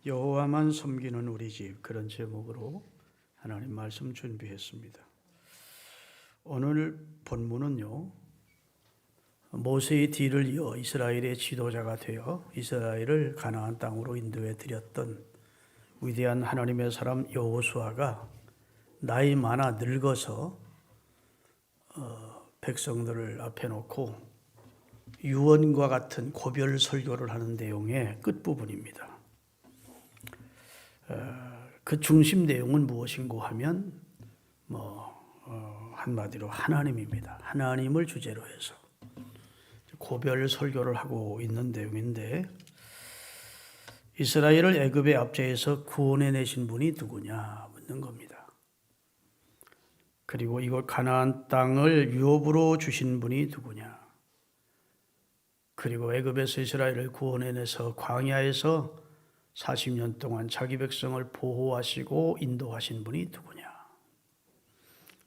여호와만 섬기는 우리 집, 그런 제목으로 하나님 말씀 준비했습니다. 오늘 본문은요, 모세의 뒤를 이어 이스라엘의 지도자가 되어 이스라엘을 가나안 땅으로 인도해 드렸던 위대한 하나님의 사람 여호수아가 나이 많아 늙어서 백성들을 앞에 놓고 유언과 같은 고별 설교를 하는 내용의 끝부분입니다. 그 중심 내용은 무엇인고 하면 한마디로 하나님입니다. 하나님을 주제로 해서 고별 설교를 하고 있는 내용인데, 이스라엘을 애굽의 압제에서 구원해 내신 분이 누구냐 묻는 겁니다. 그리고 이곳 가나안 땅을 유업으로 주신 분이 누구냐, 그리고 애굽에서 이스라엘을 구원해 내서 광야에서 40년 동안 자기 백성을 보호하시고 인도하신 분이 누구냐,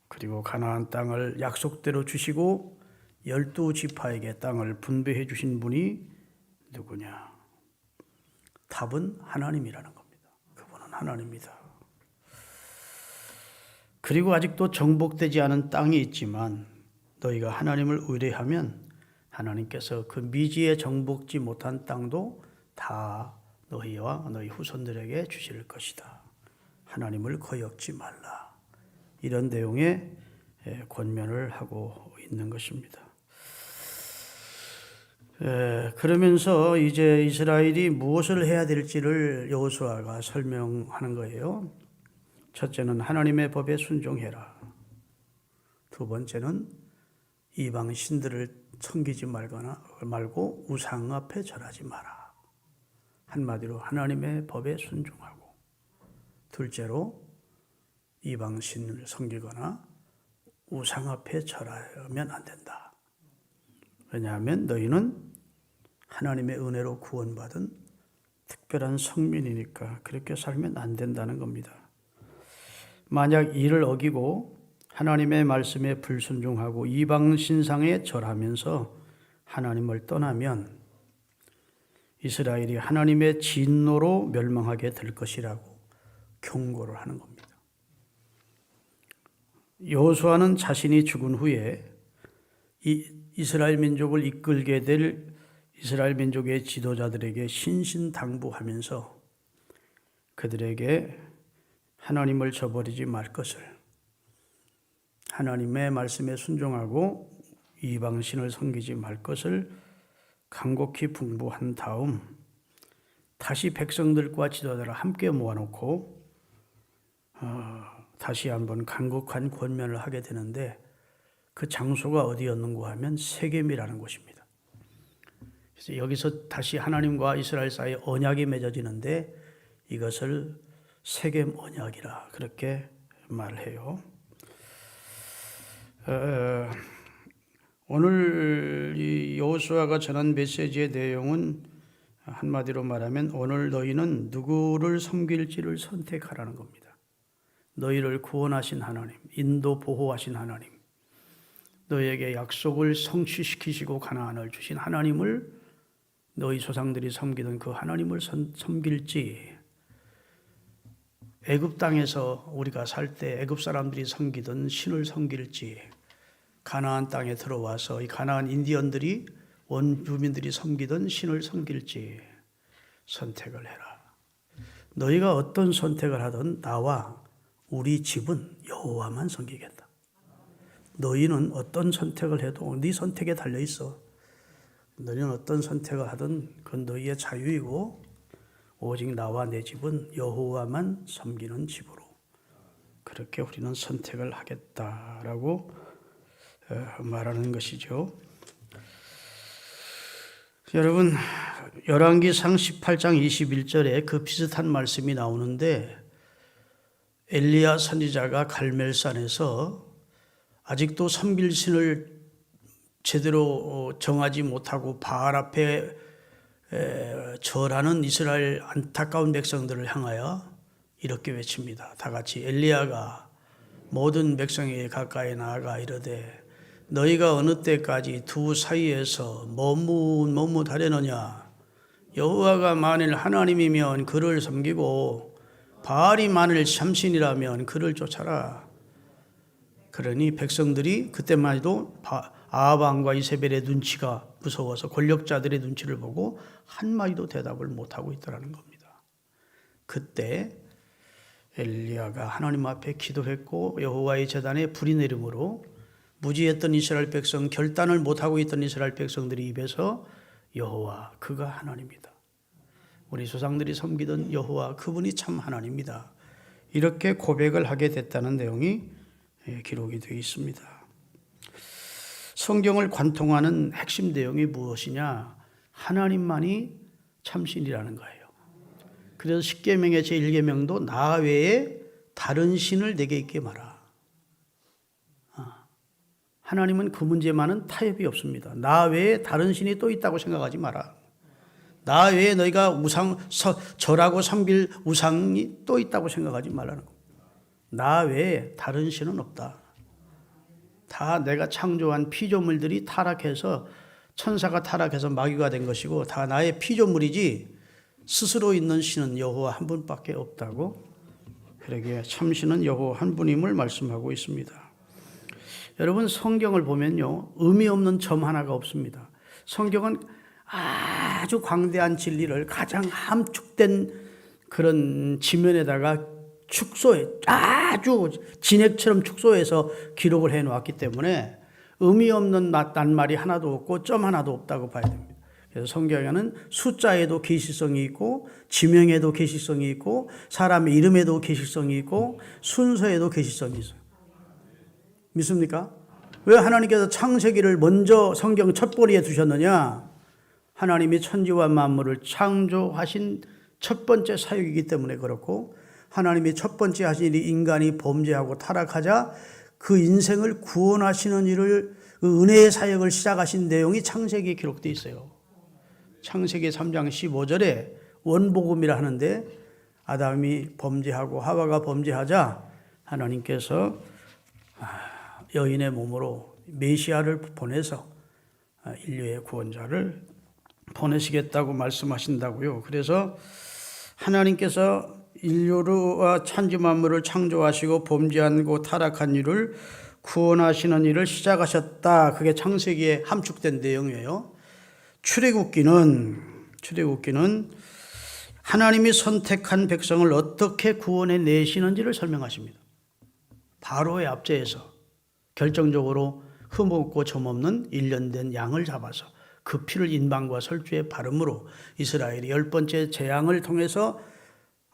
그리고 가나안 땅을 약속대로 주시고 12지파에게 땅을 분배해 주신 분이 누구냐. 답은 하나님이라는 겁니다. 그분은 하나님이다. 그리고 아직도 정복되지 않은 땅이 있지만 너희가 하나님을 의뢰하면 하나님께서 그 미지에 정복지 못한 땅도 다 너희와 너희 후손들에게 주실 것이다. 하나님을 거역지 말라. 이런 내용의 권면을 하고 있는 것입니다. 그러면서 이제 이스라엘이 무엇을 해야 될지를 여호수아가 설명하는 거예요. 첫째는 하나님의 법에 순종해라. 두 번째는 이방 신들을 섬기지 말고 우상 앞에 절하지 마라. 한마디로 하나님의 법에 순종하고, 둘째로 이방 신을 섬기거나 우상 앞에 절하면 안 된다. 왜냐하면 너희는 하나님의 은혜로 구원받은 특별한 성민이니까 그렇게 살면 안 된다는 겁니다. 만약 이를 어기고 하나님의 말씀에 불순종하고 이방 신상에 절하면서 하나님을 떠나면 이스라엘이 하나님의 진노로 멸망하게 될 것이라고 경고를 하는 겁니다. 여호수아는 자신이 죽은 후에 이스라엘 민족을 이끌게 될 이스라엘 민족의 지도자들에게 신신당부하면서 그들에게 하나님을 저버리지 말 것을, 하나님의 말씀에 순종하고 이방신을 섬기지 말 것을 간곡히 분부한 다음 다시 백성들과 지도자를 함께 모아놓고 다시 한번 간곡한 권면을 하게 되는데, 그 장소가 어디였는가 하면 세겜이라는 곳입니다. 그래서 여기서 다시 하나님과 이스라엘 사이에 언약이 맺어지는데 이것을 세겜 언약이라 그렇게 말해요. 오늘 이 여호수아가 전한 메시지의 내용은 한마디로 말하면 오늘 너희는 누구를 섬길지를 선택하라는 겁니다. 너희를 구원하신 하나님, 인도 보호하신 하나님, 너희에게 약속을 성취시키시고 가나안을 주신 하나님을, 너희 조상들이 섬기던 그 하나님을 섬길지, 애굽 땅에서 우리가 살 때 애굽 사람들이 섬기던 신을 섬길지, 가나안 땅에 들어와서 이 가나안 인디언들이 원주민들이 섬기던 신을 섬길지 선택을 해라. 너희가 어떤 선택을 하든 나와 우리 집은 여호와만 섬기겠다. 너희는 어떤 선택을 해도 네 선택에 달려 있어. 너희는 어떤 선택을 하든 그건 너희의 자유이고, 오직 나와 내 집은 여호와만 섬기는 집으로 그렇게 우리는 선택을 하겠다라고 말하는 것이죠. 여러분, 열왕기상 18장 21절에 그 비슷한 말씀이 나오는데, 엘리야 선지자가 갈멜산에서 아직도 섬길 신을 제대로 정하지 못하고 바알 앞에 절하는 이스라엘 안타까운 백성들을 향하여 이렇게 외칩니다. 다 같이 엘리야가 모든 백성에게 가까이 나아가 이르되 너희가 어느 때까지 두 사이에서 머뭇하려느냐. 여호와가 만일 하나님이면 그를 섬기고 바알이 만일 참신이라면 그를 쫓아라. 그러니 백성들이 그때만 해도 아합 왕과 이세벨의 눈치가 무서워서 권력자들의 눈치를 보고 한마디도 대답을 못하고 있더라는 겁니다. 그때 엘리야가 하나님 앞에 기도했고 여호와의 제단에 불이 내림으로 무지했던 이스라엘 백성, 결단을 못하고 있던 이스라엘 백성들이 입에서 여호와 그가 하나님이다. 우리 조상들이 섬기던 여호와 그분이 참 하나님이다. 이렇게 고백을 하게 됐다는 내용이 기록이 되어 있습니다. 성경을 관통하는 핵심 내용이 무엇이냐? 하나님만이 참신이라는 거예요. 그래서 십계명의 제1계명도 나 외에 다른 신을 내게 있게 마라. 하나님은 그 문제만은 타협이 없습니다. 나 외에 다른 신이 또 있다고 생각하지 마라. 나 외에 너희가 절하고 섬길 우상이 또 있다고 생각하지 말라는 겁니다. 나 외에 다른 신은 없다. 다 내가 창조한 피조물들이 타락해서 천사가 타락해서 마귀가 된 것이고 다 나의 피조물이지 스스로 있는 신은 여호와 한 분밖에 없다고, 그러기에 참신은 여호와 한 분임을 말씀하고 있습니다. 여러분, 성경을 보면요, 의미 없는 점 하나가 없습니다. 성경은 아주 광대한 진리를 가장 함축된 그런 지면에다가 축소해, 아주 진액처럼 축소해서 기록을 해 놓았기 때문에 의미 없는 낱말이 하나도 없고 점 하나도 없다고 봐야 됩니다. 그래서 성경에는 숫자에도 계시성이 있고 지명에도 계시성이 있고 사람의 이름에도 계시성이 있고 순서에도 계시성이 있어요. 믿습니까? 왜 하나님께서 창세기를 먼저 성경 첫보리에 두셨느냐? 하나님이 천지와 만물을 창조하신 첫 번째 사역이기 때문에 그렇고, 하나님이 첫 번째 하신 일이 인간이 범죄하고 타락하자 그 인생을 구원하시는 일을, 그 은혜의 사역을 시작하신 내용이 창세기에 기록되어 있어요. 창세기 3장 15절에 원복음이라 하는데, 아담이 범죄하고 하와가 범죄하자 하나님께서 여인의 몸으로 메시아를 보내서 인류의 구원자를 보내시겠다고 말씀하신다고요. 그래서 하나님께서 인류와 천지 만물을 창조하시고 범죄하고 타락한 이를 구원하시는 일을 시작하셨다. 그게 창세기에 함축된 내용이에요. 출애굽기는 하나님이 선택한 백성을 어떻게 구원해 내시는지를 설명하십니다. 바로의 압제에서 결정적으로 흠없고 점없는 1년 된 양을 잡아서 그 피를 인방과 설주에 바름으로 이스라엘이 10번째 재앙을 통해서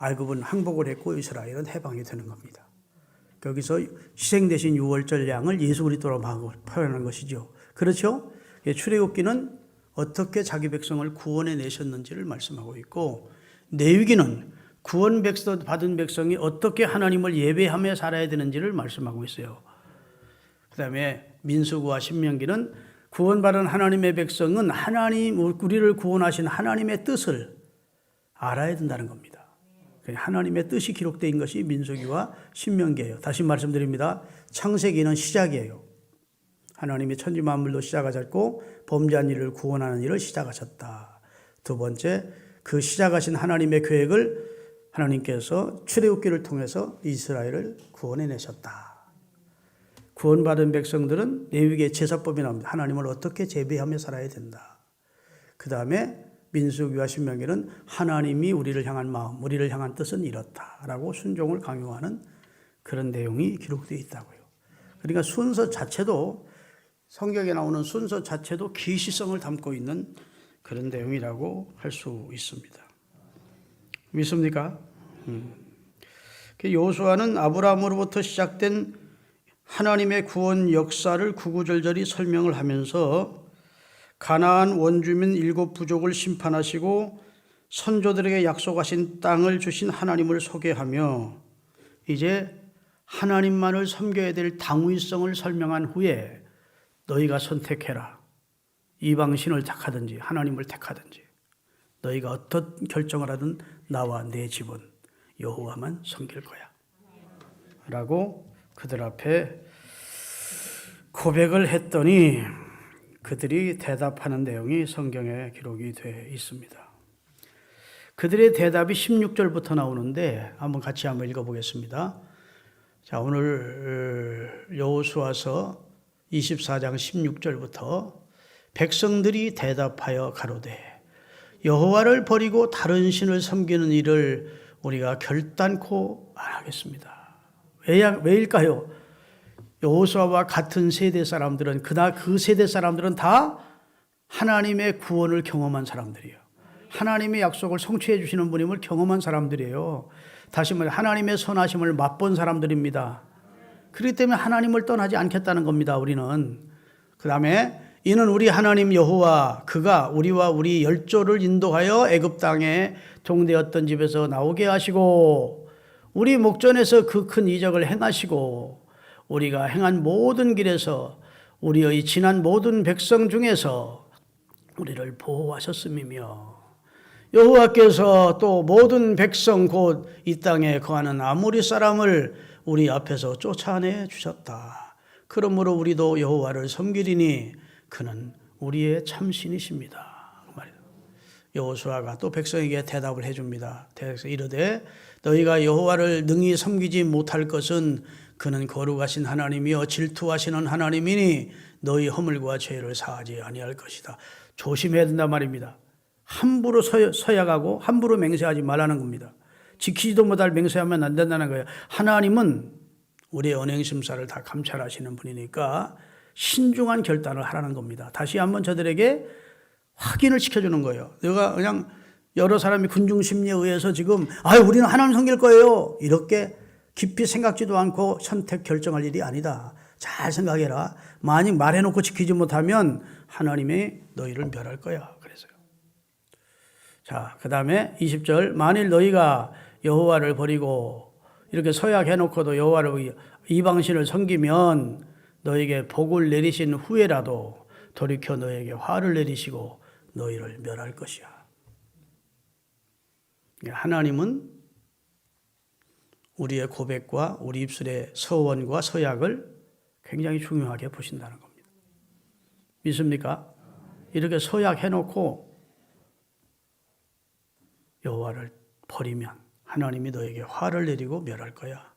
애굽은 항복을 했고 이스라엘은 해방이 되는 겁니다. 여기서 희생되신 유월절 양을 예수 그리스도로 표현하는 것이죠. 그렇죠? 출애굽기는 어떻게 자기 백성을 구원해 내셨는지를 말씀하고 있고, 레위기는 구원 받은 백성이 어떻게 하나님을 예배하며 살아야 되는지를 말씀하고 있어요. 그 다음에 민수기와 신명기는 구원받은 하나님의 백성은 우리를 구원하신 하나님의 뜻을 알아야 된다는 겁니다. 하나님의 뜻이 기록된 것이 민수기와 신명기예요. 다시 말씀드립니다. 창세기는 시작이에요. 하나님이 천지 만물도 시작하셨고 범죄한 일을 구원하는 일을 시작하셨다. 두 번째, 그 시작하신 하나님의 계획을 하나님께서 출애굽기를 통해서 이스라엘을 구원해 내셨다. 구원받은 백성들은 레위기의 제사법이 나옵니다. 하나님을 어떻게 제비하며 살아야 된다. 그 다음에 민수기와 신명기는 하나님이 우리를 향한 마음, 우리를 향한 뜻은 이렇다라고 순종을 강요하는 그런 내용이 기록되어 있다고요. 그러니까 순서 자체도, 성경에 나오는 순서 자체도 계시성을 담고 있는 그런 내용이라고 할 수 있습니다. 믿습니까? 여호수아는 아브라함으로부터 시작된 하나님의 구원 역사를 구구절절히 설명을 하면서 가나안 원주민 7부족을 심판하시고 선조들에게 약속하신 땅을 주신 하나님을 소개하며 이제 하나님만을 섬겨야 될 당위성을 설명한 후에 너희가 선택해라. 이방신을 택하든지 하나님을 택하든지 너희가 어떤 결정을 하든 나와 내 집은 여호와만 섬길 거야 라고 그들 앞에 고백을 했더니 그들이 대답하는 내용이 성경에 기록이 되어 있습니다. 그들의 대답이 16절부터 나오는데 같이 한번 읽어보겠습니다. 자, 오늘 여호수아서 24장 16절부터 백성들이 대답하여 가로되 여호와를 버리고 다른 신을 섬기는 일을 우리가 결단코 안 하겠습니다. 왜일까요? 여호수아와 같은 세대 사람들은 그 세대 사람들은 다 하나님의 구원을 경험한 사람들이에요. 하나님의 약속을 성취해 주시는 분임을 경험한 사람들이에요. 다시 말해 하나님의 선하심을 맛본 사람들입니다. 그렇기 때문에 하나님을 떠나지 않겠다는 겁니다. 우리는. 그 다음에 이는 우리 하나님 여호와 그가 우리와 우리 열조를 인도하여 애굽 땅에 종되었던 집에서 나오게 하시고 우리 목전에서 그 큰 이적을 행하시고 우리가 행한 모든 길에서 우리의 지난 모든 백성 중에서 우리를 보호하셨음이며 여호와께서 또 모든 백성 곧 이 땅에 거하는 아모리 사람을 우리 앞에서 쫓아내 주셨다. 그러므로 우리도 여호와를 섬기리니 그는 우리의 참신이십니다. 그 말이에요. 여호수아가 또 백성에게 대답을 해줍니다. 이르되 너희가 여호와를 능히 섬기지 못할 것은 그는 거룩하신 하나님이여 질투하시는 하나님이니 너희 허물과 죄를 사하지 아니할 것이다. 조심해야 된단 말입니다. 함부로 서약하고 함부로 맹세하지 말라는 겁니다. 지키지도 못할 맹세하면 안 된다는 거예요. 하나님은 우리의 언행심사를 다 감찰하시는 분이니까 신중한 결단을 하라는 겁니다. 다시 한번 저들에게 확인을 시켜주는 거예요. 내가 그냥 여러 사람이 군중심리에 의해서 지금 우리는 하나님 섬길 거예요 이렇게 깊이 생각지도 않고 선택 결정할 일이 아니다. 잘 생각해라. 만약 말해놓고 지키지 못하면 하나님이 너희를 멸할 거야. 그래서요. 자, 그 다음에 20절 만일 너희가 여호와를 버리고 이렇게 서약해놓고도 여호와를 이방신을 섬기면 너에게 복을 내리신 후에라도 돌이켜 너에게 화를 내리시고 너희를 멸할 것이야. 하나님은 우리의 고백과 우리 입술의 서원과 서약을 굉장히 중요하게 보신다는 겁니다. 믿습니까? 이렇게 서약해놓고 여호와를 버리면 하나님이 너에게 화를 내리고 멸할 거야.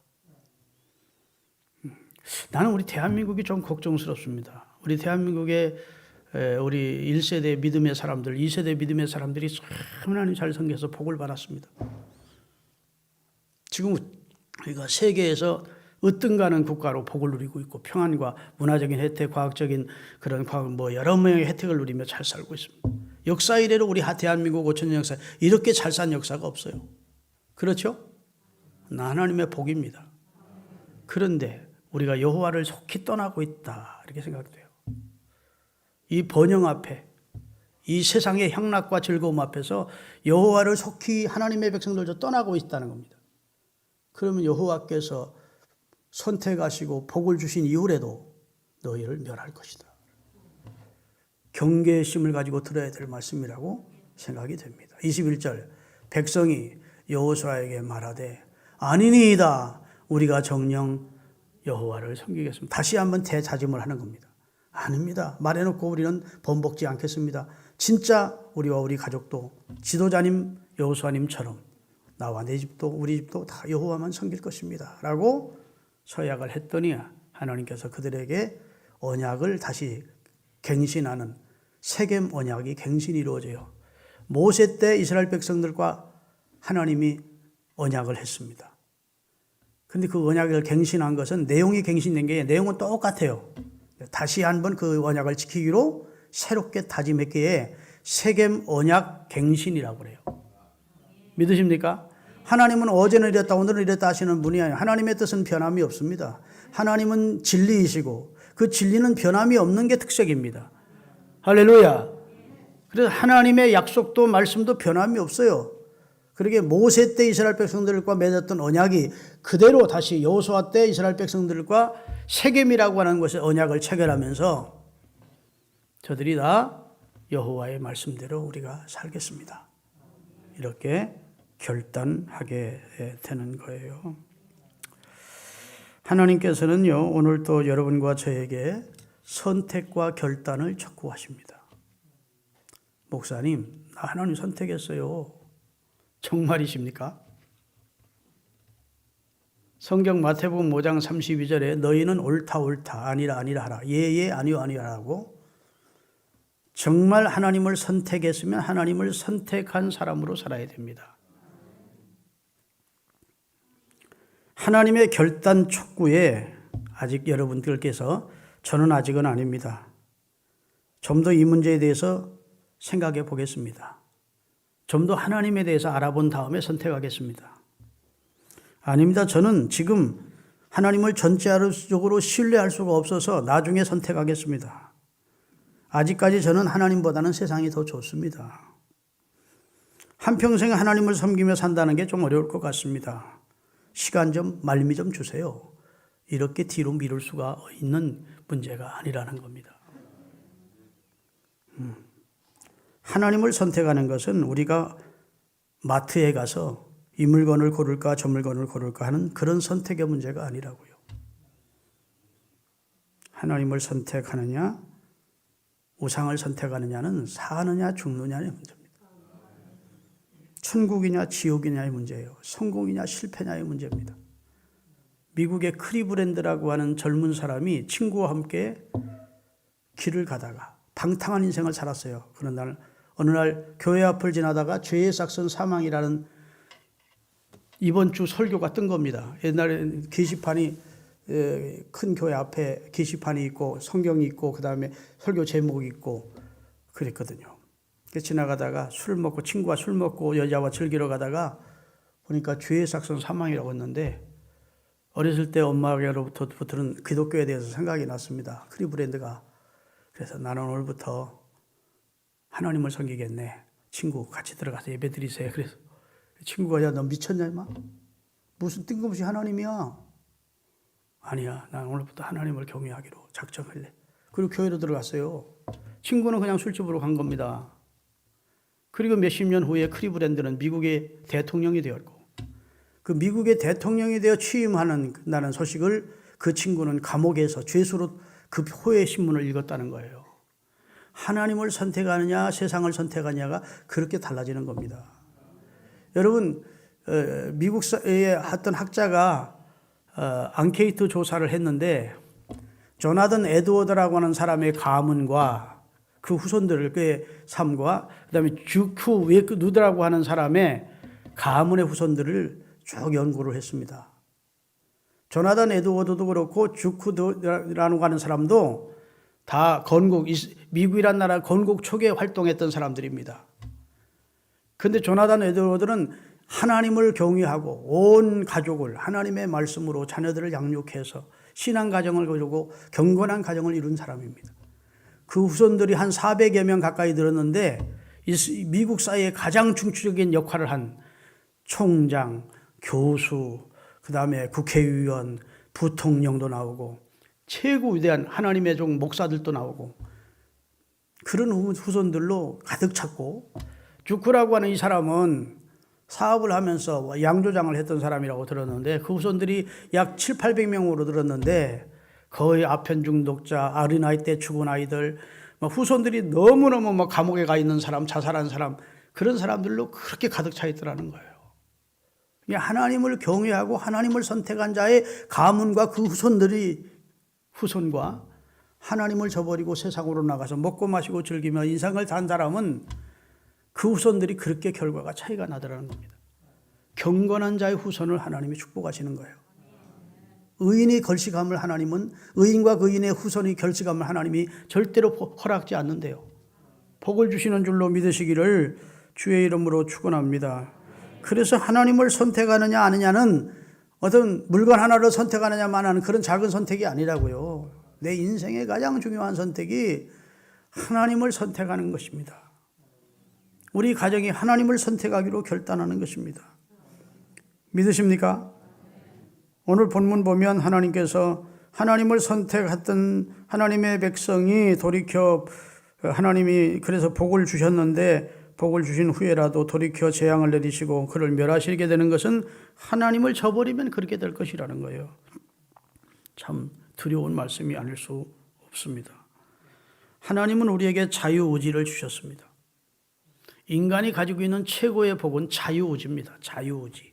나는 우리 대한민국이 좀 걱정스럽습니다. 우리 대한민국의 우리 1세대 믿음의 사람들, 2세대 믿음의 사람들이 하나님 잘 섬겨서 복을 받았습니다. 지금 우리가 세계에서 으뜸가는 국가로 복을 누리고 있고 평안과 문화적인 혜택, 과학적인 그런 여러 명의 혜택을 누리며 잘 살고 있습니다. 역사 이래로 우리 대한민국 5천년 역사 이렇게 잘 산 역사가 없어요. 그렇죠? 하나님의 복입니다. 그런데 우리가 여호와를 속히 떠나고 있다 이렇게 생각돼요. 이 번영 앞에 이 세상의 향락과 즐거움 앞에서 여호와를 속히 하나님의 백성들도 떠나고 있다는 겁니다. 그러면 여호와께서 선택하시고 복을 주신 이후에도 너희를 멸할 것이다. 경계의 심을 가지고 들어야 될 말씀이라고 생각이 됩니다. 21절 백성이 여호수아에게 말하되 아니니이다 우리가 정녕 여호와를 섬기겠습니다. 다시 한번 대자짐을 하는 겁니다. 아닙니다. 말해놓고 우리는 번복지 않겠습니다. 진짜 우리와 우리 가족도 지도자님 여호수아님처럼 나와 내 집도 우리 집도 다 여호와만 섬길 것입니다 라고 서약을 했더니 하나님께서 그들에게 언약을 다시 갱신하는 세겜 언약이 갱신이 이루어져요. 모세 때 이스라엘 백성들과 하나님이 언약을 했습니다. 근데 그 언약을 갱신한 것은 내용이 갱신된 게 내용은 똑같아요. 다시 한번 그 언약을 지키기로 새롭게 다짐했기에 세겜 언약 갱신이라고 그래요. 믿으십니까? 하나님은 어제는 이랬다 오늘은 이랬다 하시는 분이 아니에요. 하나님의 뜻은 변함이 없습니다. 하나님은 진리이시고 그 진리는 변함이 없는 게 특색입니다. 할렐루야. 그래서 하나님의 약속도 말씀도 변함이 없어요. 그러게 모세 때 이스라엘 백성들과 맺었던 언약이 그대로 다시 여호수아 때 이스라엘 백성들과 세겜이라고 하는 곳에 언약을 체결하면서 저들이 다 여호와의 말씀대로 우리가 살겠습니다. 이렇게 결단하게 되는 거예요. 하나님께서는요, 오늘 또 여러분과 저에게 선택과 결단을 촉구하십니다. 목사님, 나 하나님 선택했어요. 정말이십니까? 성경 마태복음 5장 32절에 너희는 옳다 옳다 아니라 아니라 하라 예예 아니요 아니요 하라고 정말 하나님을 선택했으면 하나님을 선택한 사람으로 살아야 됩니다. 하나님의 결단 촉구에 아직 여러분들께서 저는 아직은 아닙니다. 좀 더 이 문제에 대해서 생각해 보겠습니다. 좀 더 하나님에 대해서 알아본 다음에 선택하겠습니다. 아닙니다. 저는 지금 하나님을 전적으로 신뢰할 수가 없어서 나중에 선택하겠습니다. 아직까지 저는 하나님보다는 세상이 더 좋습니다. 한평생 하나님을 섬기며 산다는 게 좀 어려울 것 같습니다. 시간 좀 말미 좀 주세요. 이렇게 뒤로 미룰 수가 있는 문제가 아니라는 겁니다. 하나님을 선택하는 것은 우리가 마트에 가서 이 물건을 고를까 저 물건을 고를까 하는 그런 선택의 문제가 아니라고요. 하나님을 선택하느냐 우상을 선택하느냐는 사느냐 죽느냐의 문제입니다. 천국이냐 지옥이냐의 문제예요. 성공이냐 실패냐의 문제입니다. 미국의 크리브랜드라고 하는 젊은 사람이 친구와 함께 길을 가다가 방탕한 인생을 살았어요. 그런 날 어느 날 교회 앞을 지나다가 죄의 삭선 사망이라는 이번 주 설교가 뜬 겁니다. 옛날에 게시판이 큰 교회 앞에 게시판이 있고 성경이 있고 그 다음에 설교 제목이 있고 그랬거든요. 지나가다가 술 먹고 친구와 술 먹고 여자와 즐기러 가다가 보니까 죄의 삭선 사망이라고 했는데 어렸을 때 엄마로부터는 기독교에 대해서 생각이 났습니다. 크리브랜드가. 그래서 나는 오늘부터 하나님을 섬기겠네. 친구 같이 들어가서 예배 드리세요. 그래서 친구가 야 너 미쳤냐 임마? 무슨 뜬금없이 하나님이야. 아니야. 난 오늘부터 하나님을 경외하기로 작정할래. 그리고 교회로 들어갔어요. 친구는 그냥 술집으로 간 겁니다. 그리고 몇십 년 후에 크리브랜드는 미국의 대통령이 되었고 그 미국의 대통령이 되어 취임하는 소식을 그 친구는 감옥에서 죄수로 급호의 신문을 읽었다는 거예요. 하나님을 선택하느냐 세상을 선택하느냐가 그렇게 달라지는 겁니다. 여러분 미국의 어떤 학자가 앙케이트 조사를 했는데 조나단 에드워드라고 하는 사람의 가문과 그 후손들의 삶과 그다음에 주쿠 웨누드라고 하는 사람의 가문의 후손들을 쭉 연구를 했습니다. 조나단 에드워드도 그렇고 주쿠드라고 하는 사람도 다 미국이란 나라 건국 초기에 활동했던 사람들입니다. 그런데 조나단 에드워드는 하나님을 경외하고 온 가족을 하나님의 말씀으로 자녀들을 양육해서 신앙 가정을 이루고 경건한 가정을 이룬 사람입니다. 그 후손들이 한 400여 명 가까이 들었는데 미국 사회에 가장 중추적인 역할을 한 총장, 교수, 그 다음에 국회의원, 부통령도 나오고 최고 위대한 하나님의 종 목사들도 나오고 그런 후손들로 가득 찼고 주크라고 하는 이 사람은 사업을 하면서 양조장을 했던 사람이라고 들었는데 그 후손들이 약 700~800명으로 들었는데 거의 아편 중독자, 어린아이 때 죽은 아이들 후손들이 너무너무 감옥에 가 있는 사람, 자살한 사람 그런 사람들로 그렇게 가득 차 있더라는 거예요. 하나님을 경외하고 하나님을 선택한 자의 가문과 그 후손과 하나님을 저버리고 세상으로 나가서 먹고 마시고 즐기며 인생을 산 사람은 그 후손들이 그렇게 결과가 차이가 나더라는 겁니다. 경건한 자의 후손을 하나님이 축복하시는 거예요. 의인이 결식함을 하나님은 의인과 그 의인의 후손이 결식함을 하나님이 절대로 허락지 않는데요. 복을 주시는 줄로 믿으시기를 주의 이름으로 축원합니다. 그래서 하나님을 선택하느냐 아느냐는 어떤 물건 하나를 선택하느냐만 하는 그런 작은 선택이 아니라고요. 내 인생의 가장 중요한 선택이 하나님을 선택하는 것입니다. 우리 가정이 하나님을 선택하기로 결단하는 것입니다. 믿으십니까? 오늘 본문 보면 하나님께서 하나님을 선택했던 하나님의 백성이 돌이켜 하나님이 그래서 복을 주셨는데 복을 주신 후에라도 돌이켜 재앙을 내리시고 그를 멸하시게 되는 것은 하나님을 저버리면 그렇게 될 것이라는 거예요. 참 두려운 말씀이 아닐 수 없습니다. 하나님은 우리에게 자유의지를 주셨습니다. 인간이 가지고 있는 최고의 복은 자유의지입니다. 자유의지.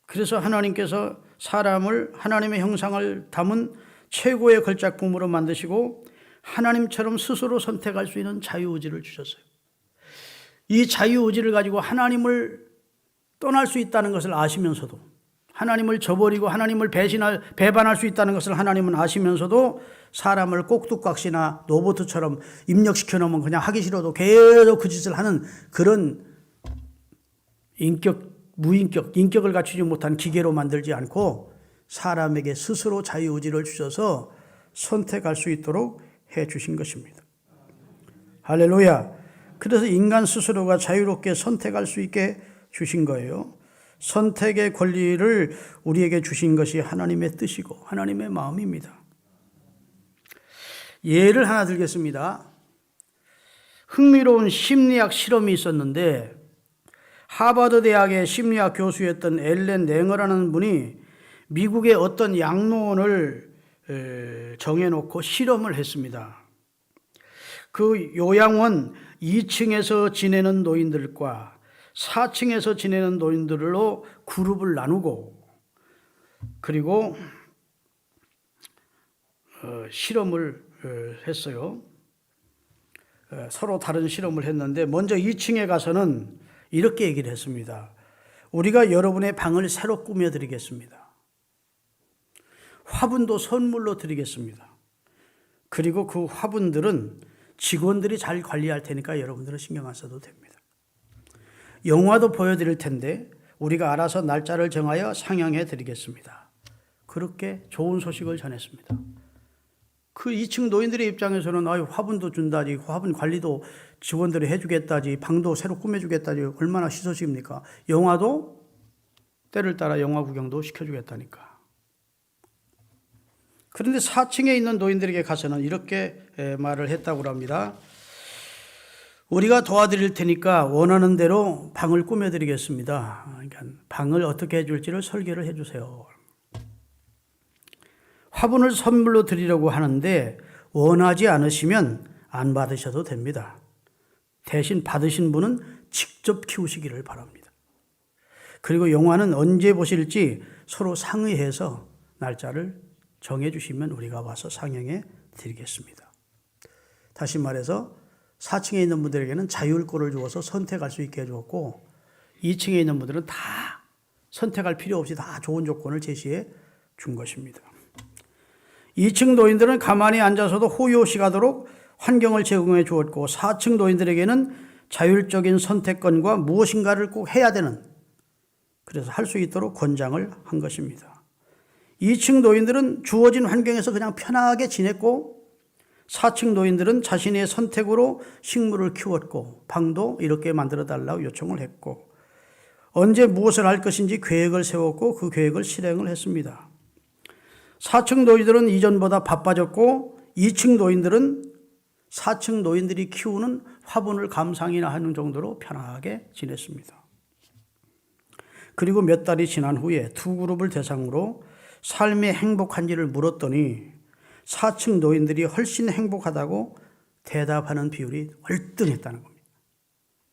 그래서 하나님께서 사람을 하나님의 형상을 담은 최고의 걸작품으로 만드시고 하나님처럼 스스로 선택할 수 있는 자유의지를 주셨어요. 이 자유의지를 가지고 하나님을 떠날 수 있다는 것을 아시면서도, 하나님을 저버리고 하나님을 배반할 수 있다는 것을 하나님은 아시면서도 사람을 꼭두각시나 로봇처럼 입력시켜 놓으면 그냥 하기 싫어도 계속 그 짓을 하는 그런 인격을 갖추지 못한 기계로 만들지 않고 사람에게 스스로 자유의지를 주셔서 선택할 수 있도록 해 주신 것입니다. 할렐루야. 그래서 인간 스스로가 자유롭게 선택할 수 있게 주신 거예요. 선택의 권리를 우리에게 주신 것이 하나님의 뜻이고 하나님의 마음입니다. 예를 하나 들겠습니다. 흥미로운 심리학 실험이 있었는데 하버드 대학의 심리학 교수였던 앨런 랭어라는 분이 미국의 어떤 양로원을 정해놓고 실험을 했습니다. 그 요양원 2층에서 지내는 노인들과 4층에서 지내는 노인들로 그룹을 나누고 그리고 실험을 했어요. 서로 다른 실험을 했는데 먼저 2층에 가서는 이렇게 얘기를 했습니다. 우리가 여러분의 방을 새로 꾸며드리겠습니다. 화분도 선물로 드리겠습니다. 그리고 그 화분들은 직원들이 잘 관리할 테니까 여러분들은 신경 안 써도 됩니다. 영화도 보여드릴 텐데 우리가 알아서 날짜를 정하여 상영해 드리겠습니다. 그렇게 좋은 소식을 전했습니다. 그 2층 노인들의 입장에서는 화분도 준다지, 화분 관리도 직원들이 해주겠다지, 방도 새로 꾸며주겠다지 얼마나 희소식입니까? 영화도 때를 따라 영화 구경도 시켜주겠다니까. 그런데 4층에 있는 노인들에게 가서는 이렇게 말을 했다고 합니다. 우리가 도와드릴 테니까 원하는 대로 방을 꾸며드리겠습니다. 그러니까 방을 어떻게 해줄지를 설계를 해주세요. 화분을 선물로 드리려고 하는데 원하지 않으시면 안 받으셔도 됩니다. 대신 받으신 분은 직접 키우시기를 바랍니다. 그리고 영화는 언제 보실지 서로 상의해서 날짜를 정해주시면 우리가 와서 상영해 드리겠습니다. 다시 말해서 4층에 있는 분들에게는 자율권을 주어서 선택할 수 있게 해주었고 2층에 있는 분들은 다 선택할 필요 없이 다 좋은 조건을 제시해 준 것입니다. 2층 노인들은 가만히 앉아서도 호요시가도록 환경을 제공해 주었고 4층 노인들에게는 자율적인 선택권과 무엇인가를 꼭 해야 되는, 그래서 할 수 있도록 권장을 한 것입니다. 2층 노인들은 주어진 환경에서 그냥 편하게 지냈고 4층 노인들은 자신의 선택으로 식물을 키웠고 방도 이렇게 만들어 달라고 요청을 했고 언제 무엇을 할 것인지 계획을 세웠고 그 계획을 실행을 했습니다. 4층 노인들은 이전보다 바빠졌고 2층 노인들은 4층 노인들이 키우는 화분을 감상이나 하는 정도로 편하게 지냈습니다. 그리고 몇 달이 지난 후에 두 그룹을 대상으로 삶이 행복한지를 물었더니 4층 노인들이 훨씬 행복하다고 대답하는 비율이 월등했다는 겁니다.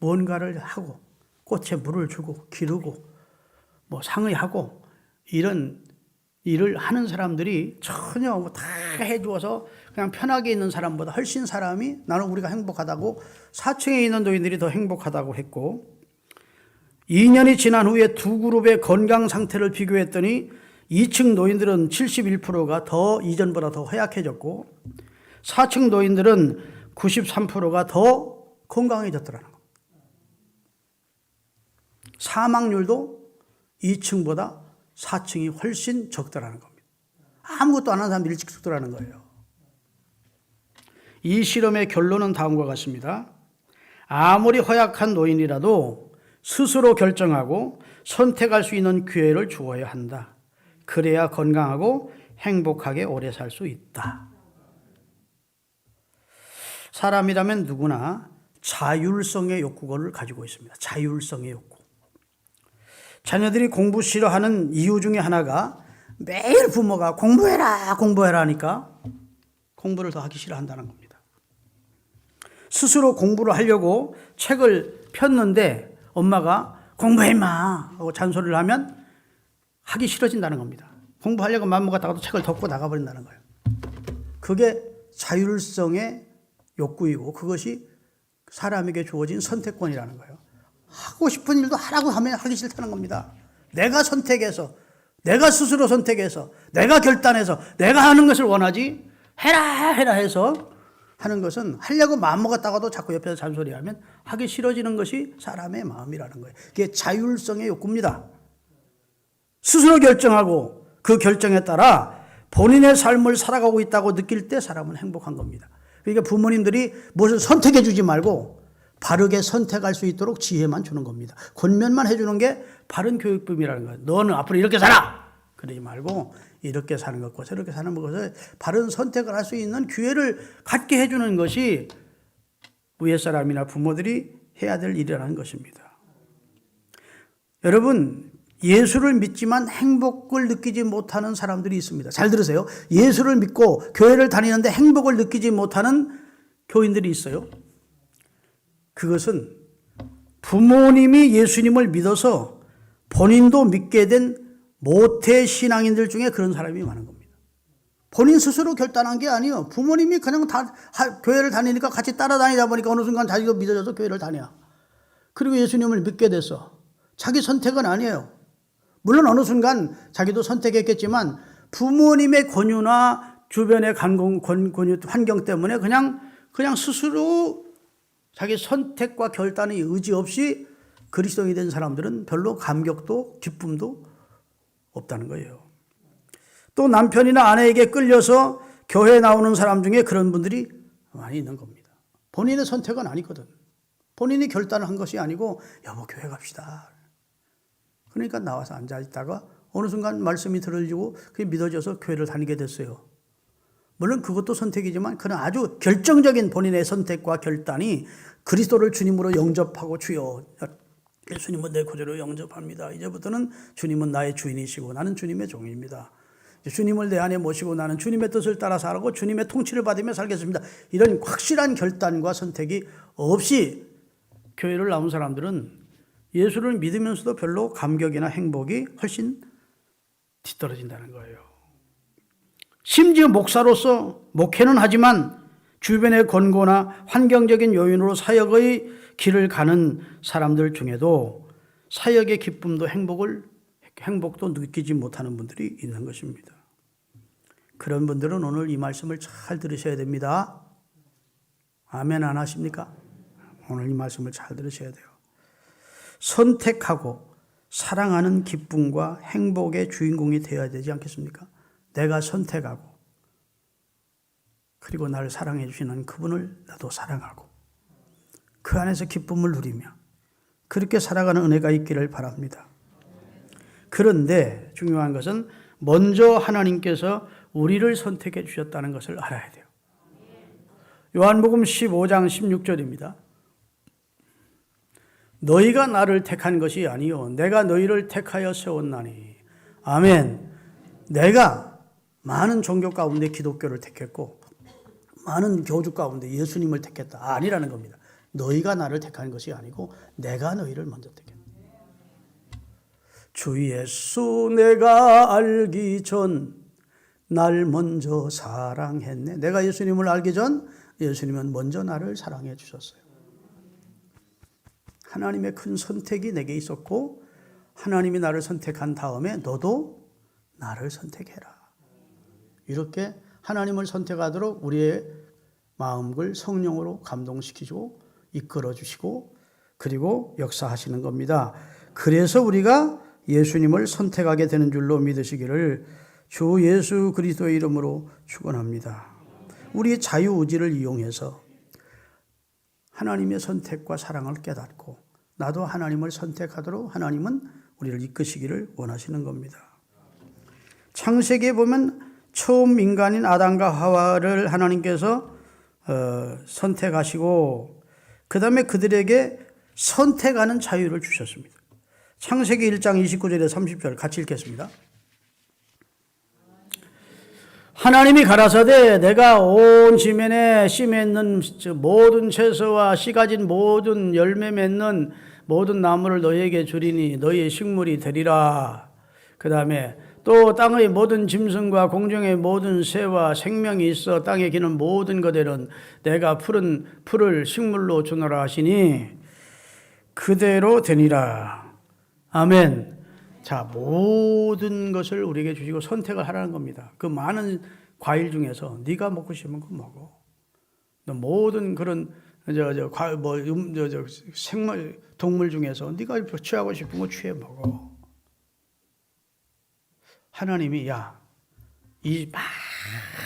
뭔가를 하고 꽃에 물을 주고 기르고 상의하고 이런 일을 하는 사람들이 전혀 다 해주어서 그냥 편하게 있는 사람보다 훨씬 사람이 나는 우리가 행복하다고 4층에 있는 노인들이 더 행복하다고 했고 2년이 지난 후에 두 그룹의 건강 상태를 비교했더니 2층 노인들은 71%가 더 이전보다 더 허약해졌고 4층 노인들은 93%가 더 건강해졌더라는 겁니다. 사망률도 2층보다 4층이 훨씬 적더라는 겁니다. 아무것도 안 하는 사람들이 일찍 죽더라는 거예요. 이 실험의 결론은 다음과 같습니다. 아무리 허약한 노인이라도 스스로 결정하고 선택할 수 있는 기회를 주어야 한다. 그래야 건강하고 행복하게 오래 살 수 있다. 사람이라면 누구나 자율성의 욕구를 가지고 있습니다. 자율성의 욕구. 자녀들이 공부 싫어하는 이유 중에 하나가 매일 부모가 공부해라 하니까 공부를 더 하기 싫어한다는 겁니다. 스스로 공부를 하려고 책을 폈는데 엄마가 공부해 임마 하고 잔소리를 하면 하기 싫어진다는 겁니다. 공부하려고 마음먹었다가도 책을 덮고 나가버린다는 거예요. 그게 자율성의 욕구이고 그것이 사람에게 주어진 선택권이라는 거예요. 하고 싶은 일도 하라고 하면 하기 싫다는 겁니다. 내가 선택해서, 내가 스스로 선택해서, 내가 결단해서, 내가 하는 것을 원하지 해라 해서 하는 것은 하려고 마음먹었다가도 자꾸 옆에서 잔소리하면 하기 싫어지는 것이 사람의 마음이라는 거예요. 그게 자율성의 욕구입니다. 스스로 결정하고 그 결정에 따라 본인의 삶을 살아가고 있다고 느낄 때 사람은 행복한 겁니다. 그러니까 부모님들이 무엇을 선택해 주지 말고 바르게 선택할 수 있도록 지혜만 주는 겁니다. 권면만 해주는 게 바른 교육법이라는 거예요. 너는 앞으로 이렇게 살아! 그러지 말고 이렇게 사는 것과 저렇게 사는 것을 바른 선택을 할 수 있는 기회를 갖게 해주는 것이 위에 사람이나 부모들이 해야 될 일이라는 것입니다. 여러분, 예수를 믿지만 행복을 느끼지 못하는 사람들이 있습니다. 잘 들으세요. 예수를 믿고 교회를 다니는데 행복을 느끼지 못하는 교인들이 있어요. 그것은 부모님이 예수님을 믿어서 본인도 믿게 된 모태 신앙인들 중에 그런 사람이 많은 겁니다. 본인 스스로 결단한 게 아니에요. 부모님이 그냥 다 교회를 다니니까 같이 따라다니다 보니까 어느 순간 자기도 믿어져서 교회를 다녀. 그리고 예수님을 믿게 됐어. 자기 선택은 아니에요. 물론 어느 순간 자기도 선택했겠지만 부모님의 권유나 주변의 권유, 환경 때문에 그냥 스스로 자기 선택과 결단의 의지 없이 그리스도인이 된 사람들은 별로 감격도 기쁨도 없다는 거예요. 또 남편이나 아내에게 끌려서 교회에 나오는 사람 중에 그런 분들이 많이 있는 겁니다. 본인의 선택은 아니거든. 본인이 결단을 한 것이 아니고 여보 교회 갑시다. 그러니까 나와서 앉아있다가 어느 순간 말씀이 들어지고 그게 믿어져서 교회를 다니게 됐어요. 물론 그것도 선택이지만 그런 아주 결정적인 본인의 선택과 결단이 그리스도를 주님으로 영접하고 주여 예수님은 내 구주로 영접합니다. 이제부터는 주님은 나의 주인이시고 나는 주님의 종입니다. 주님을 내 안에 모시고 나는 주님의 뜻을 따라 살고 주님의 통치를 받으며 살겠습니다. 이런 확실한 결단과 선택이 없이 교회를 나온 사람들은 예수를 믿으면서도 별로 감격이나 행복이 훨씬 뒤떨어진다는 거예요. 심지어 목사로서 목회는 하지만 주변의 권고나 환경적인 요인으로 사역의 길을 가는 사람들 중에도 사역의 기쁨도 행복도 느끼지 못하는 분들이 있는 것입니다. 그런 분들은 오늘 이 말씀을 잘 들으셔야 됩니다. 아멘 안 하십니까? 오늘 이 말씀을 잘 들으셔야 돼요. 선택하고 사랑하는 기쁨과 행복의 주인공이 되어야 되지 않겠습니까? 내가 선택하고 그리고 나를 사랑해 주시는 그분을 나도 사랑하고 그 안에서 기쁨을 누리며 그렇게 살아가는 은혜가 있기를 바랍니다. 그런데 중요한 것은 먼저 하나님께서 우리를 선택해 주셨다는 것을 알아야 돼요. 요한복음 15장 16절입니다. 너희가 나를 택한 것이 아니요 내가 너희를 택하여 세웠나니. 아멘. 내가 많은 종교 가운데 기독교를 택했고 많은 교주 가운데 예수님을 택했다. 아니라는 겁니다. 너희가 나를 택한 것이 아니고 내가 너희를 먼저 택했다. 주 예수 내가 알기 전 날 먼저 사랑했네. 내가 예수님을 알기 전 예수님은 먼저 나를 사랑해 주셨어요. 하나님의 큰 선택이 내게 있었고 하나님이 나를 선택한 다음에 너도 나를 선택해라. 이렇게 하나님을 선택하도록 우리의 마음을 성령으로 감동시키고 이끌어 주시고 그리고 역사하시는 겁니다. 그래서 우리가 예수님을 선택하게 되는 줄로 믿으시기를 주 예수 그리스도의 이름으로 축원합니다. 우리의 자유의지를 이용해서 하나님의 선택과 사랑을 깨닫고 나도 하나님을 선택하도록 하나님은 우리를 이끄시기를 원하시는 겁니다. 창세기에 보면 처음 인간인 아담과 하와를 하나님께서 선택하시고 그 다음에 그들에게 선택하는 자유를 주셨습니다. 창세기 1장 29절에 30절 같이 읽겠습니다. 하나님이 가라사대 내가 온 지면에 씨 맺는 모든 채소와 씨 가진 모든 열매 맺는 모든 나무를 너희에게 주리니 너희의 식물이 되리라. 그 다음에 또 땅의 모든 짐승과 공중의 모든 새와 생명이 있어 땅에 기는 모든 것들은 내가 푸른 풀을 식물로 주노라 하시니 그대로 되니라. 아멘. 자, 모든 것을 우리에게 주시고 선택을 하라는 겁니다. 그 많은 과일 중에서 네가 먹고 싶은 거 먹어. 너 모든 그런 생물 동물 중에서 네가 취하고 싶은 거 취해 먹어. 하나님이 야, 이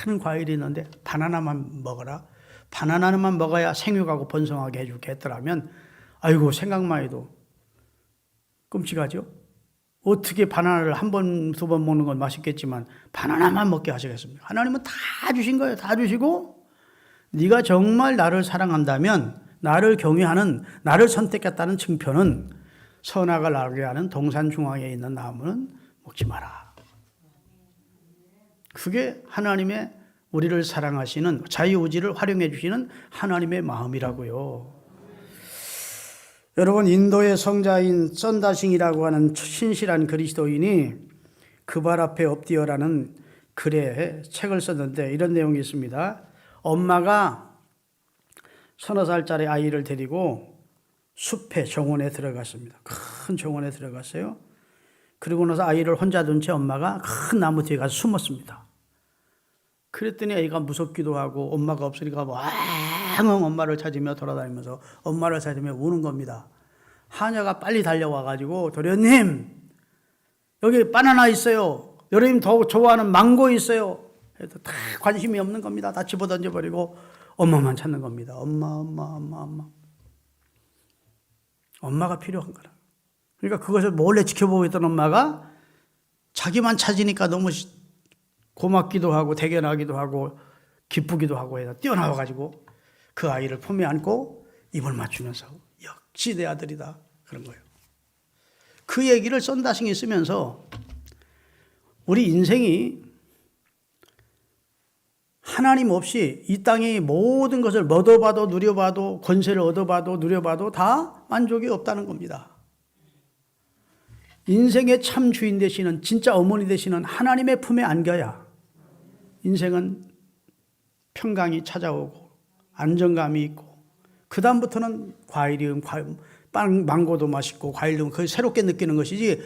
많은 과일이 있는데 바나나만 먹어라. 바나나만 먹어야 생육하고 번성하게 해줄게 했더라면 아이고 생각만 해도 끔찍하죠. 어떻게 바나나를 한 번, 두 번 먹는 건 맛있겠지만 바나나만 먹게 하시겠습니까? 하나님은 다 주신 거예요. 다 주시고 네가 정말 나를 사랑한다면 나를 경외하는 나를 선택했다는 증표는 선악을 알게 하는 동산 중앙에 있는 나무는 먹지 마라. 그게 하나님의 우리를 사랑하시는 자유의지를 활용해 주시는 하나님의 마음이라고요. 여러분, 인도의 성자인 썬다싱이라고 하는 신실한 그리스도인이 그 발 앞에 엎드려라는 글에 책을 썼는데 이런 내용이 있습니다. 엄마가 30살짜리 아이를 데리고 숲에 정원에 들어갔습니다. 큰 정원에 들어갔어요. 그리고 나서 아이를 혼자 둔 채 엄마가 큰 나무 뒤에 가서 숨었습니다. 그랬더니 아이가 무섭기도 하고 엄마가 없으니까 왕왕 엄마를 찾으며 돌아다니면서 엄마를 찾으며 우는 겁니다. 하녀가 빨리 달려와가지고 도련님 여기 바나나 있어요. 여러분 더 좋아하는 망고 있어요. 해도 다 관심이 없는 겁니다. 다 집어던져버리고 엄마만 찾는 겁니다. 엄마. 엄마가 필요한 거라. 그러니까 그것을 몰래 지켜보고 있던 엄마가 자기만 찾으니까 너무 고맙기도 하고 대견하기도 하고 기쁘기도 하고 해서 뛰어나와가지고 그 아이를 품에 안고 입을 맞추면서 역시 내 아들이다 그런 거예요. 그 얘기를 썬다싱이 쓰면서 우리 인생이 하나님 없이 이 땅의 모든 것을 얻어봐도 누려봐도 권세를 얻어봐도 누려봐도 다 만족이 없다는 겁니다. 인생의 참 주인 되시는 진짜 어머니 되시는 하나님의 품에 안겨야 인생은 평강이 찾아오고 안정감이 있고 그 다음부터는 망고도 맛있고 과일도 그걸 새롭게 느끼는 것이지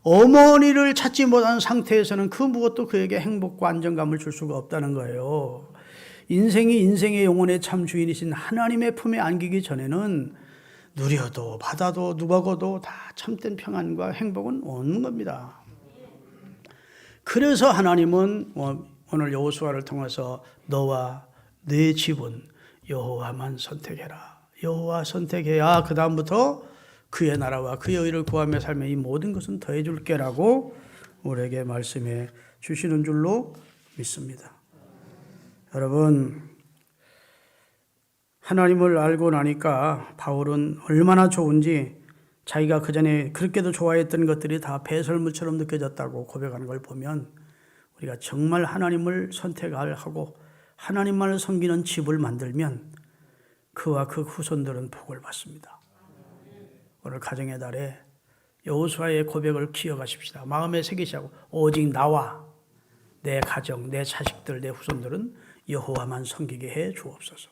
어머니를 찾지 못한 상태에서는 그 무엇도 그에게 행복과 안정감을 줄 수가 없다는 거예요. 인생이 인생의 영혼의 참 주인이신 하나님의 품에 안기기 전에는 누려도 받아도 누가고도 다 참된 평안과 행복은 없는 겁니다. 그래서 하나님은 오늘 여호수아를 통해서 너와 네 집은 여호와만 선택해라. 여호와 선택해야 그 다음부터 그의 나라와 그의 의를 구하며 살면 이 모든 것은 더해 줄게라고 우리에게 말씀해 주시는 줄로 믿습니다. 여러분, 하나님을 알고 나니까 바울은 얼마나 좋은지 자기가 그전에 그렇게도 좋아했던 것들이 다 배설물처럼 느껴졌다고 고백하는 걸 보면 우리가 정말 하나님을 선택하고 하나님만을 섬기는 집을 만들면 그와 그 후손들은 복을 받습니다. 오늘 가정의 달에 여호수아의 고백을 기억하십시다. 마음에 새기시고 오직 나와 내 가정, 내 자식들, 내 후손들은 여호와만 섬기게 해 주옵소서.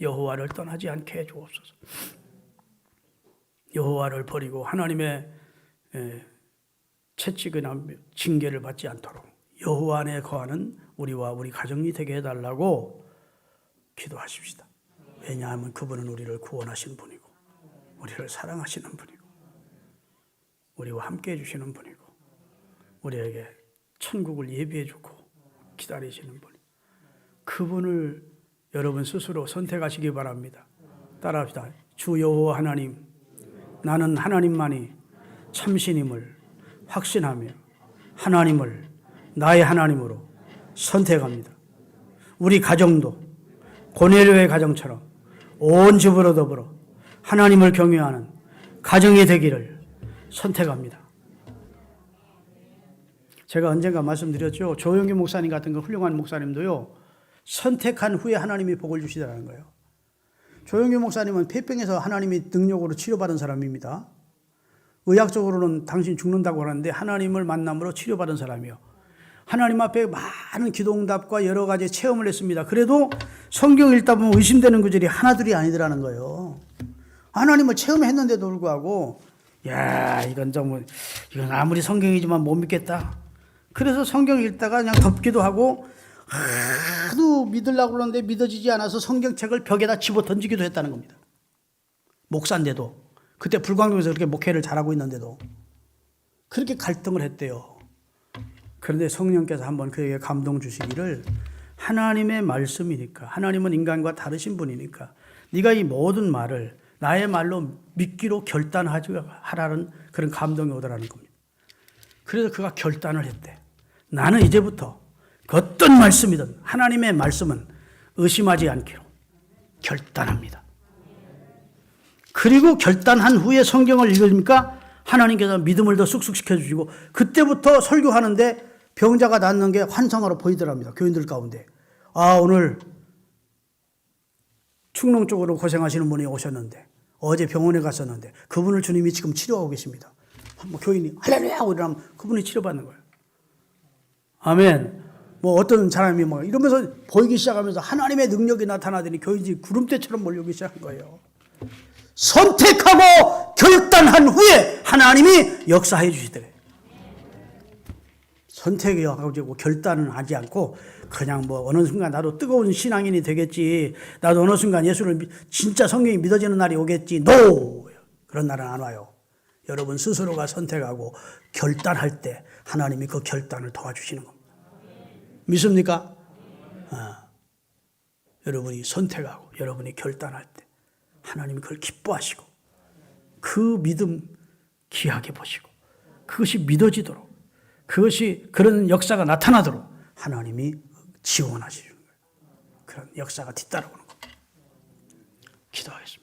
여호와를 떠나지 않게 해 주옵소서. 여호와를 버리고 하나님의 채찍이나 징계를 받지 않도록 여호와 안에 거하는 우리와 우리 가정이 되게 해달라고 기도하십시다. 왜냐하면 그분은 우리를 구원하신 분이고 우리를 사랑하시는 분이고 우리와 함께 해주시는 분이고 우리에게 천국을 예비해 주고 기다리시는 분이고 그분을 여러분 스스로 선택하시기 바랍니다. 따라합시다. 주 여호와 하나님, 나는 하나님만이 참신임을 확신하며 하나님을 나의 하나님으로 선택합니다. 우리 가정도 고넬료의 가정처럼 온 집으로 더불어 하나님을 경외하는 가정이 되기를 선택합니다. 제가 언젠가 말씀드렸죠. 조영기 목사님 같은 그 훌륭한 목사님도요. 선택한 후에 하나님이 복을 주시더라는 거예요. 조영기 목사님은 폐병에서 하나님이 능력으로 치료받은 사람입니다. 의학적으로는 당신 죽는다고 하는데 하나님을 만남으로 치료받은 사람이에요. 하나님 앞에 많은 기도응답과 여러 가지 체험을 했습니다. 그래도 성경 읽다 보면 의심되는 구절이 하나둘이 아니더라는 거예요. 하나님을 체험했는데도 불구하고 야 이건 아무리 성경이지만 못 믿겠다. 그래서 성경 읽다가 그냥 덮기도 하고 하도 믿으려고 그러는데 믿어지지 않아서 성경책을 벽에다 집어 던지기도 했다는 겁니다. 목사인데도 그때 불광동에서 그렇게 목회를 잘하고 있는데도 그렇게 갈등을 했대요. 그런데 성령께서 한번 그에게 감동 주시기를 하나님의 말씀이니까 하나님은 인간과 다르신 분이니까 네가 이 모든 말을 나의 말로 믿기로 결단하라는 그런 감동이 오더라는 겁니다. 그래서 그가 결단을 했대. 나는 이제부터 어떤 말씀이든 하나님의 말씀은 의심하지 않기로 결단합니다. 그리고 결단한 후에 성경을 읽으니까 하나님께서 믿음을 더 쑥쑥 시켜주시고 그때부터 설교하는데 병자가 낫는 게 환상으로 보이더랍니다. 교인들 가운데. 아 오늘 충농 쪽으로 고생하시는 분이 오셨는데 어제 병원에 갔었는데 그분을 주님이 지금 치료하고 계십니다. 교인이 할렐루야 하고 이러면 그분이 치료받는 거예요. 아멘. 어떤 사람이 이러면서 보이기 시작하면서 하나님의 능력이 나타나더니 교인들이 구름대처럼 몰려오기 시작한 거예요. 선택하고 결단한 후에 하나님이 역사해 주시더래요. 선택하고 결단은 하지 않고 그냥 어느 순간 나도 뜨거운 신앙인이 되겠지. 나도 어느 순간 예수를 진짜 성경이 믿어지는 날이 오겠지. No! 그런 날은 안 와요. 여러분 스스로가 선택하고 결단할 때 하나님이 그 결단을 도와주시는 겁니다. 믿습니까? 여러분이 선택하고 여러분이 결단할 때 하나님이 그걸 기뻐하시고 그 믿음 귀하게 보시고 그것이 믿어지도록 그것이 그런 역사가 나타나도록 하나님이 지원하시는 거예요. 그런 역사가 뒤따라오는 겁니다. 기도하겠습니다.